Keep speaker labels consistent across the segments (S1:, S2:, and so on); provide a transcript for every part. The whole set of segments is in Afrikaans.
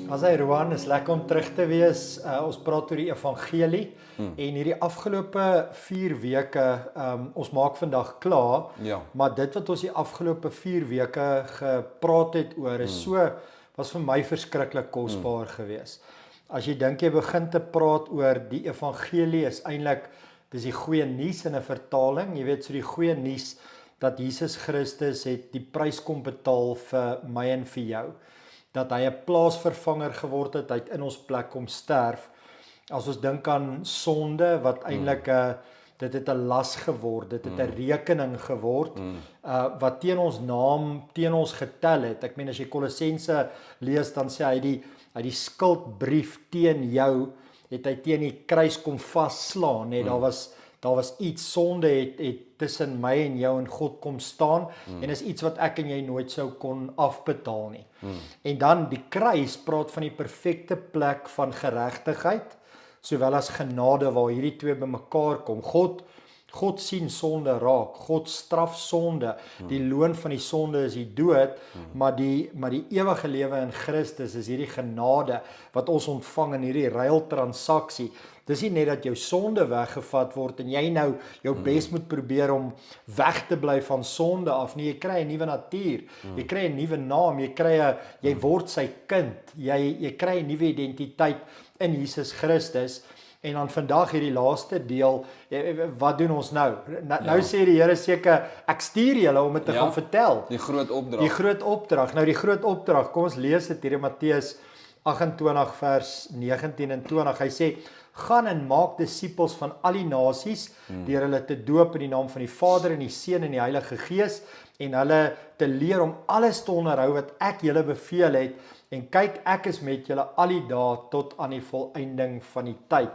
S1: As hy Roan, is lekker om terug te wees. Ons praat oor die evangelie en hierdie afgelope 4 weke, ons maak vandag klaar,
S2: Ja.
S1: maar dit wat ons die afgelope 4 weke gepraat het oor is was vir my verskriklik kosbaar gewees. As jy dink jy begin te praat oor die evangelie is eintlik dis die goeie nuus in 'n vertaling, jy weet so die goeie nuus dat Jesus Christus het die prys kom betaal vir my en vir jou. Dat hy 'n plaasvervanger geword het, hy het in ons plek kom sterf. As ons dink aan sonde wat eintlik dit het 'n las geword, dit het 'n rekening geword wat teen ons naam, teen ons getel het. Ek meen as jy Kolossense lees dan sê hy die skuldbrief teen jou het hy teen die kruis kom vasslaan, net daar was iets, sonde het tussen my en jou en God kom staan en is iets wat ek en jy nooit sou kon afbetaal nie. En dan die kruis praat van die perfekte plek van geregtigheid sowel as genade waar hierdie twee bymekaar kom. God sien sonde raak, God straf sonde. Die loon van die sonde is die dood, maar die ewige lewe in Christus is hierdie genade wat ons ontvang in hierdie ruiltransaksie. Dis nie net dat jou sonde weggevat word en jy nou jou bes moet probeer om weg te bly van sonde af nie. Jy kry 'n nuwe natuur. Jy kry 'n nuwe naam, jy word sy kind. Jy kry 'n nuwe identiteit in Jesus Christus. En dan vandag hierdie laaste deel, wat doen ons nou? Nou sê die Here seker, ek stuur julle om dit te gaan vertel.
S2: Die groot opdrag.
S1: Die groot opdrag. Nou die groot opdrag, kom ons lees dit hier in Matteus 28 vers 19 en 20. Hy sê, gaan en maak disippels van al die nasies, deur hulle te doop in die naam van die Vader en die Seun en die Heilige Gees, en hulle te leer om alles te onderhou wat ek julle beveel het, en kyk, ek is met julle al die dae tot aan die volëinding van die tyd.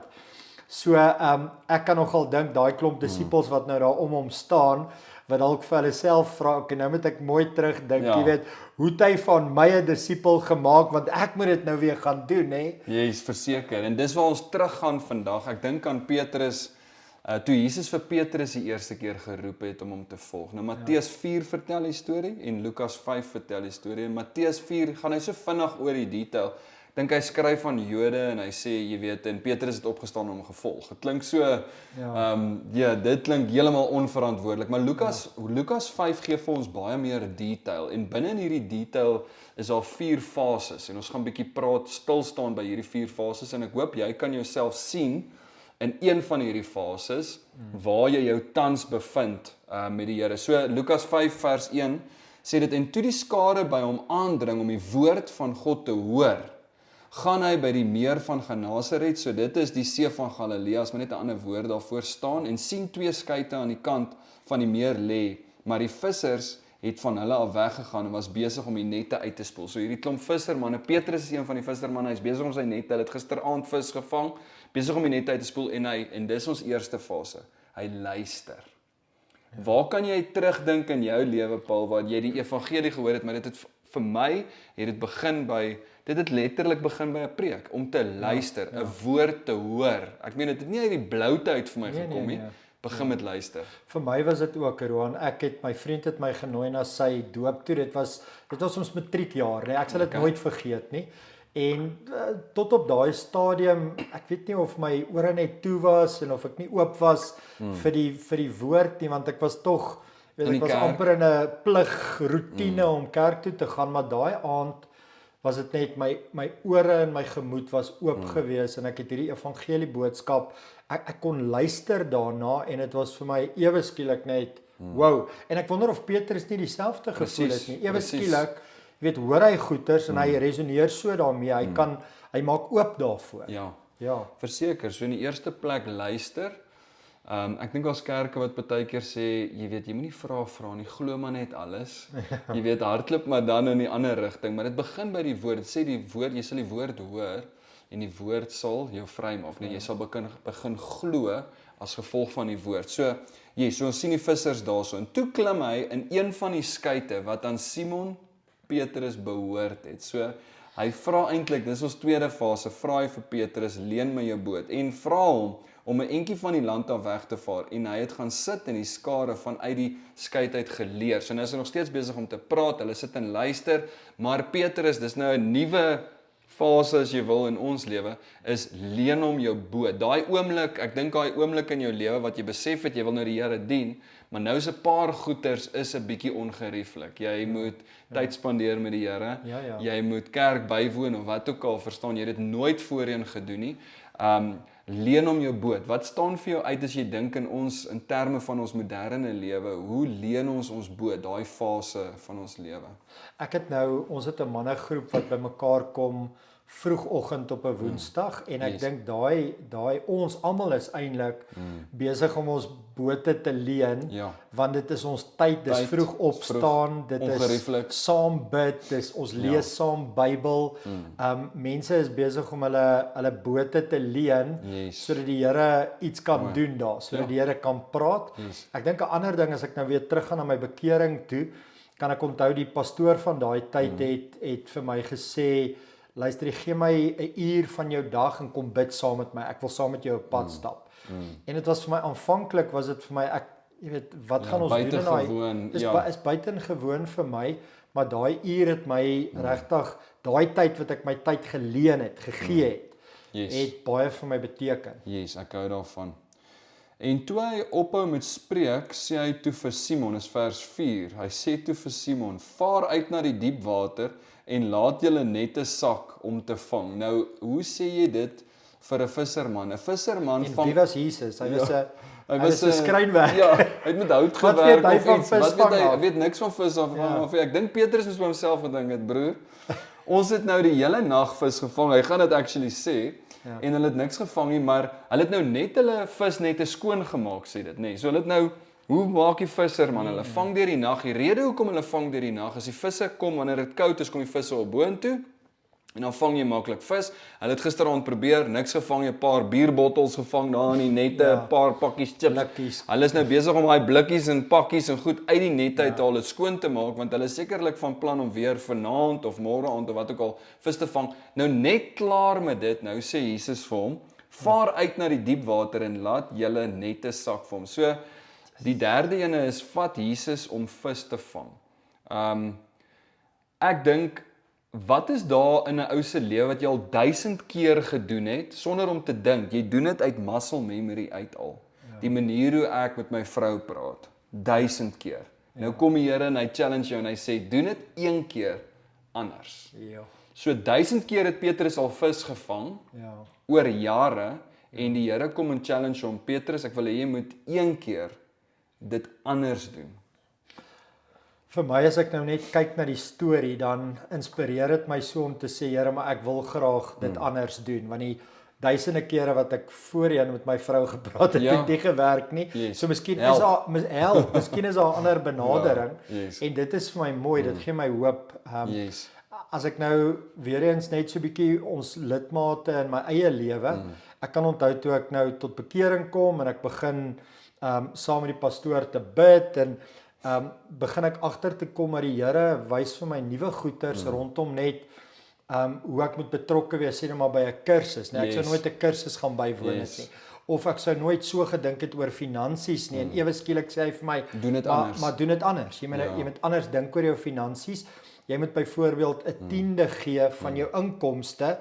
S1: So, ek kan nogal dink, daai klomp disippels wat nou daar om hom staan, wat dalk vir hulle self vra, okay, nou moet ek mooi terugdink, jy weet, hoe het hy van my 'n disipel gemaak, want ek moet dit nou weer gaan doen, hè?
S2: Jy is verseker, en dis waar ons teruggaan vandag. Ek dink aan Petrus, toe Jesus vir Petrus die eerste keer geroep het om hom te volg. Nou Matteus 4 vertel die storie en Lukas 5 vertel die storie. En Matteus 4 gaan hy so vinnig oor die detail. Ek dink hy skryf aan Jode en hy sê, jy weet, en Petrus het opgestaan om hom gevolg. Dit klink so, dit klink heeltemal onverantwoordelik, maar Lukas 5 gee vir ons baie meer detail en binne in hierdie detail is daar 4 fases en ons gaan 'n bietjie stil staan by hierdie 4 fases en ek hoop jy kan jouself sien in een van hierdie fases waar jy jou tans bevind met die Here. So Lukas 5 vers 1 sê dit, en toe die skare by hom aandring om die woord van God te hoor, gaan hy by die meer van Genasaret, so dit is die see van Galilea, as maar net 'n ander woord daarvoor staan, en sien 2 skuite aan die kant van die meer lê, maar die vissers het van hulle af weggegaan en was besig om die nette uit te spoel. So hierdie klomp vissermanne, Petrus is een van die vissermanne, hy is besig om sy nette, hulle het gisteraand vis gevang, besig om die nette uit te spoel en dis ons eerste fase. Hy luister. Waar kan jy terugdink in jou lewe, Paul, waar jy die evangelie gehoor het, maar dit het vir my dit het letterlik begin by 'n preek, om te luister, 'n woord te hoor. Ek meen dit het nie uit die bloute uit vir my gekom nie. Begin met luister.
S1: Vir my was dit ook, Roan. My vriend het my genooi na sy doop toe. Dit was ons matriekjaar, nee. Ek sal dit nooit vergeet nie. En tot op daai stadium, ek weet nie of my ore net toe was en of ek nie oop was vir die woord nie, want ek was tog, ek was amper in 'n plig roetine om kerk toe te gaan, maar daai aand was dit net my ore en my gemoed was oop gewees en ek het hierdie evangelie boodskap, ek kon luister daarna en dit was vir my ewe skielik net wow. En ek wonder of Petrus nie dieselfde gevoel het nie. Ewe skielik, jy weet, hoor hy goeters en hy resoneer so daarmee. Hy maak oop daarvoor.
S2: Ja. Verseker, so in die eerste plek luister. Ek dink daar's kerke wat baie keer sê, jy weet, jy moenie vra nie, glo maar net alles. Jy weet, hardloop maar dan in die ander rigting, maar dit begin by die woord. Dit sê die woord, jy sal die woord hoor en die woord sal jou vrymaak. Jy sal begin glo as gevolg van die woord. So ons sien die vissers daarso en toe klim hy in een van die skuite wat aan Simon Petrus behoort het. So hy vra eintlik, dis ons tweede fase, vra hy vir Petrus, leen my jou boot en vra hom om 'n entjie van die land af weg te vaar en hy het gaan sit in die skare vanuit die skuit uit geleer. So nou is hy nog steeds besig om te praat, hulle sit en luister, maar Petrus, dis nou 'n nuwe fase as jy wil in ons lewe is leen hom jou boot. Daai oomblik, ek dink daai oomblik in jou lewe wat jy besef het jy wil nou die Here dien, maar nou is 'n paar goeters is 'n bietjie ongerieflik. Jy moet tyd spandeer met die Here.
S1: Ja.
S2: Jy moet kerk bywoon of wat ook al, verstaan jy dit nooit voorheen gedoen nie. Leen hom jou boot. Wat staan vir jou uit as jy dink in terme van ons moderne lewe? Hoe leen ons boot, daai fase van ons lewe?
S1: Ons het 'n mannegroep wat bymekaar kom vroegoggend op 'n Woensdag en ek dink daai ons almal is eintlik besig om ons bote te leen, want dit is ons tyd, dis vroeg opstaan, dit is saam bid, ons lees saam Bybel. Mense is besig om hulle bote te leen sodat die Here iets kan doen daar, sodat die Here kan praat. Ek dink 'n ander ding as ek nou weer teruggaan na my bekering toe, kan ek onthou die pastoor van daai tyd het vir my gesê, luister, gee my 'n uur van jou dag en kom bid saam met my. Ek wil saam met jou op pad stap. En dit was vir my aanvanklik was dit vir my jy weet, wat gaan ons doen in daai is buitengewoon vir my, maar daai uur het my regtig daai tyd wat ek my tyd geleen het, gegee het baie vir my beteken.
S2: Ek hou daarvan. En toe hy ophou met spreek, sê hy toe vir Simon, is vers 4. Hy sê toe vir Simon: "Vaar uit na die diep water en laat julle nette sak om te vang." Nou, hoe sê jy dit vir 'n visserman? 'n Visserman
S1: vang. En wie was Jesus? Hy was 'n skrynwerker.
S2: Ja, hy het met hout gewerk.
S1: Wat weet hy van visvang?
S2: Hy weet niks van vis af. Ek dink Petrus moes by homself gedink het, broer. Ons het nou die hele nag vis gevang. Hy gaan dit actually sê. En hulle het niks gevang nie, maar hulle het nou net hulle visnette skoon gemaak, sê dit, nee. So hulle het nou, hoe maak die visserman? Hulle vang deur die nag. Die rede hoekom hulle vang deur die nag is die visse kom wanneer dit koud is, kom die visse op boontoe. En dan vang jy maklik vis. Hulle het gisteraand probeer, niks gevang, 'n paar bierbottels gevang daar in die nette, 'n paar pakkies chips. Hulle is nou besig om daai blikkies en pakkies en goed uit die net uit te haal, dit skoon te maak, want hulle is sekerlik van plan om weer vanaand of môre aand of wat ook al vis te vang. Nou net klaar met dit, nou sê Jesus vir hom: "Vaar uit na die diep water en laat julle nette sak vir hom." So die derde ene is vat Jesus om vis te vang. Ek dink, wat is daar in 'n ou se lewe wat jy al 1000 keer gedoen het sonder om te dink? Jy doen dit uit muscle memory uit al. Die manier hoe ek met my vrou praat, 1000 keer. Nou kom die Here en hy challenge jou en hy sê doen dit een keer anders. So 1000 keer het Petrus al vis gevang oor jare en die Here kom en challenge hom: "Petrus, ek wil hê jy moet een keer dit anders doen."
S1: Vir my as ek nou net kyk na die storie, dan inspireer dit my so om te sê, Here, maar ek wil graag dit anders doen, want die duisende kere wat ek voorheen met my vrou gepraat het, het nie gewerk nie. So miskien is daar miskien is daar 'n ander benadering en dit is vir my mooi, dit gee my hoop. As ek nou weer eens net so 'n bietjie ons lidmate in my eie lewe, ek kan onthou toe ek nou tot bekering kom en ek begin saam met die pastoor te bid en begin ek agter te kom dat die Here wys vir my nuwe goeters rondom net hoe ek moet betrokke wees, sê net maar by 'n kursus, nee, ek sou nooit 'n kursus gaan bywoon het nie. Of ek sou nooit so gedink het oor finansies nie en ewe skielik sê hy vir my, maar doen dit anders. Jy moet anders dink oor jou finansies. Jy moet byvoorbeeld 'n tiende gee van jou inkomste,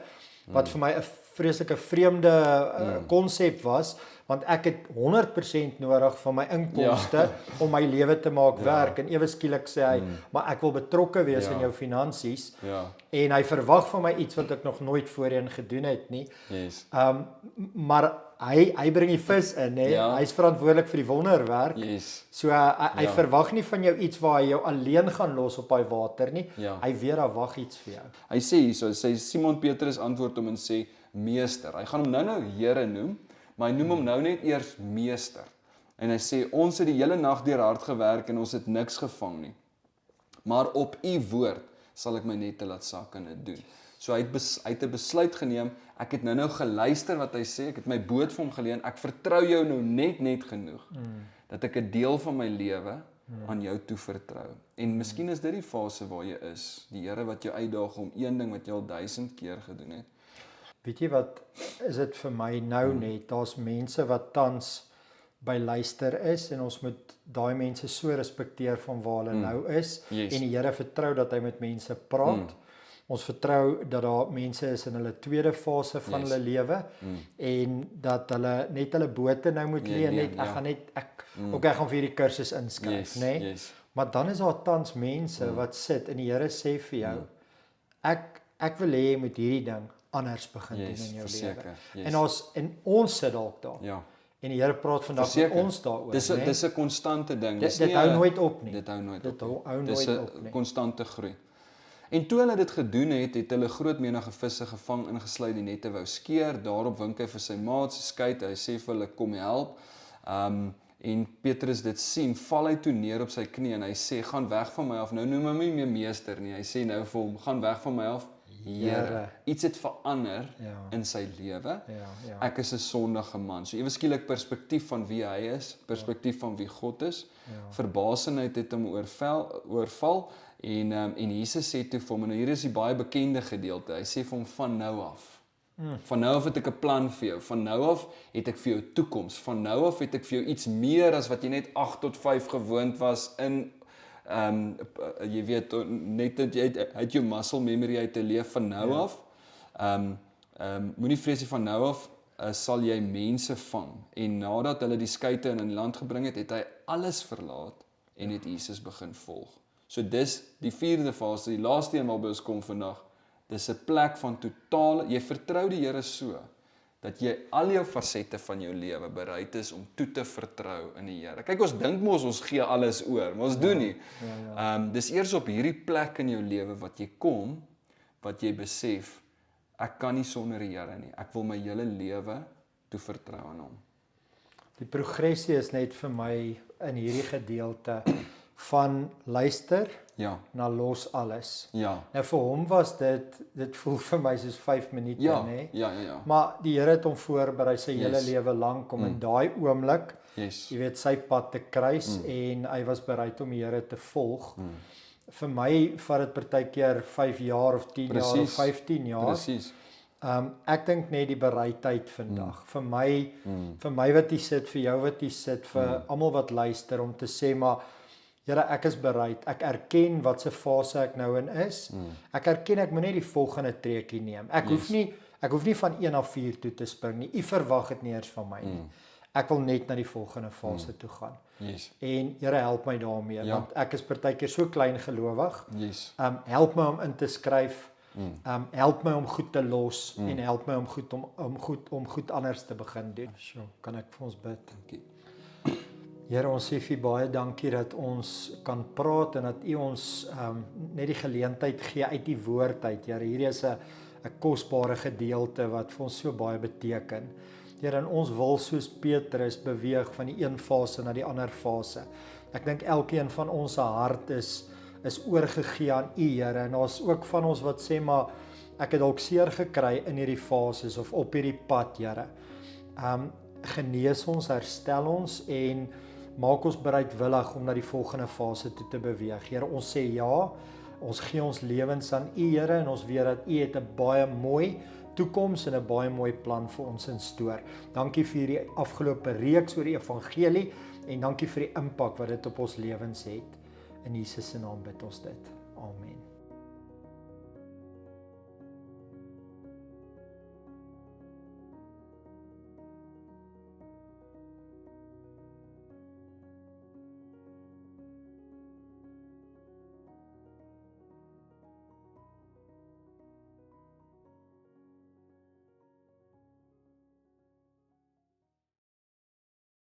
S1: wat vir my 'n vreeslike vreemde konsep was, want ek het 100% nodig van my inkomste om my lewe te maak werk, en ewe skielik sê hy, maar ek wil betrokke wees in jou finansies, en hy verwag van my iets wat ek nog nooit voorheen gedoen het nie, maar hy bring die vis in, hy is verantwoordelik vir die wonderwerk, so hy verwag nie van jou iets waar hy jou alleen gaan los op daai water nie, hy weet daar wag iets vir jou.
S2: Hy sê hierso, sê Simon Petrus antwoord hom en sê, meester, hy gaan hom nou Here noem, maar hy noem hom nou net eers meester. En hy sê, ons het die hele nag deur hard gewerk en ons het niks gevang nie. Maar op u woord sal ek my nette laat sak en dit doen. So hy het 'n besluit geneem, ek het nou geluister wat hy sê, ek het my boot vir hom geleen, ek vertrou jou nou net genoeg, dat ek 'n deel van my lewe aan jou toe vertrou. En miskien is dit die fase waar jy is, die Here wat jou uitdaag om een ding wat jy al 1000 keer gedoen het.
S1: Weet jy wat, is dit vir my nou net, daar's mense wat tans by luister is, en ons moet daai mense so respekteer van waar hulle nou is, en die Here vertrou dat hy met mense praat. Ons vertrou dat daar mense is in hulle tweede fase van
S2: Yes.
S1: hulle lewe en dat hulle net hulle bote nou moet leen net ek gaan net ek gaan vir hierdie kursus inskryf, nê?
S2: Yes.
S1: Maar dan is daar tans mense wat sit en die Here sê vir jou ek wil hê jy moet hierdie ding anders begin doen in jou lewe. En ons sit dalk daar.
S2: Ja.
S1: En die Here praat vandag met ons daaroor, né?
S2: Dis 'n konstante ding.
S1: Dit hou nooit op nie.
S2: Dit hou nooit
S1: Dit
S2: op.
S1: hou
S2: Dis
S1: nooit op
S2: 'n
S1: nie.
S2: konstante groei. En toe hulle dit gedoen het, het hulle groot menige visse gevang, ingesluit die nette wou skeer. Daarop wink hy vir sy maats, skei, hy sê vir hulle kom help. En Petrus dit sien, val hy toe neer op sy knie en hy sê gaan weg van my af. Nou noem hom nie meer meester nie. Hy sê nou vir hom gaan weg van my af. Here, iets het verander in sy lewe. Ek is 'n sondige man. So ewe skielik perspektief van wie hy is, perspektief van wie God is. Verbasenheid het hom oorval en Jesus sê toe vir hom, en hier is die baie bekende gedeelte. Hy sê vir hom van nou af. Van nou af het ek 'n plan vir jou. Van nou af het ek vir jou toekoms. Van nou af het ek vir jou iets meer as wat jy net 8 tot 5 gewoond was in jy weet net dat jy uit jou muscle memory uit te leef van nou af. Moenie vrees nie, van nou af sal jy mense vang. En nadat hulle die skuite in die land gebring het, het hy alles verlaat en het Jesus begin volg. So dis die 4de fase, die laaste een waarby ons kom vandag. Dis 'n plek van totale, jy vertrou die Here so dat jy al jou fasette van jou lewe bereid is om toe te vertrou in die Here. Kyk, ons dink mos ons gee alles oor, maar ons doen nie. Dis eers op hierdie plek in jou lewe wat jy kom, wat jy besef, ek kan nie sonder die Here nie. Ek wil my hele lewe toe vertrou aan hom.
S1: Die progressie is net vir my in hierdie gedeelte van luister na los alles. Nou vir hom was dit voel vir my soos 5 minute, nê? Maar die Here het hom voorberei sy hele lewe lank om in daai oomblik, jy weet, sy pad te kruis en hy was bereid om die Here te volg. Vir my vat dit partykeer 5 jaar of 10 jaar of 15 jaar. Ek dink net die bereidheid vandag. Vir my wat hier sit, vir jou wat hier sit, vir almal wat luister om te sê maar Here, ek is bereid. Ek erken wat se fase ek nou in is. Ek erken ek moet net die volgende treukie neem. Ek hoef nie van 1 na 4 toe te spring nie. U verwag dit nie eers van my nie. Ek wil net na die volgende fase toe gaan. En Here, help my daarmee want ek is partykeer so klein gelowig. Help my om in te skryf. Help my om goed te los en help my om goed anders te begin doen. Kan ek vir ons bid? Dankie. Here, ons sê vir baie dankie dat ons kan praat en dat U ons net die geleentheid gee uit die woord uit. Here, hierdie is 'n kosbare gedeelte wat vir ons so baie beteken. Here, en ons wil soos Petrus beweeg van die een fase na die ander fase. Ek dink elkeen van ons se hart is oorgegee aan U, Here, en daar's ook van ons wat sê maar ek het dalk seer gekry in hierdie fases of op hierdie pad, Here. Genees ons, herstel ons en maak ons bereidwillig om na die volgende fase toe te beweeg. Here, ons sê ja, ons gee ons lewens aan U, Here, en ons weet dat U het 'n baie mooi toekoms en 'n baie mooi plan vir ons in stoor. Dankie vir die afgelope reeks oor die evangelie en dankie vir die impak wat dit op ons lewens het. In Jesus se naam bid ons dit. Amen.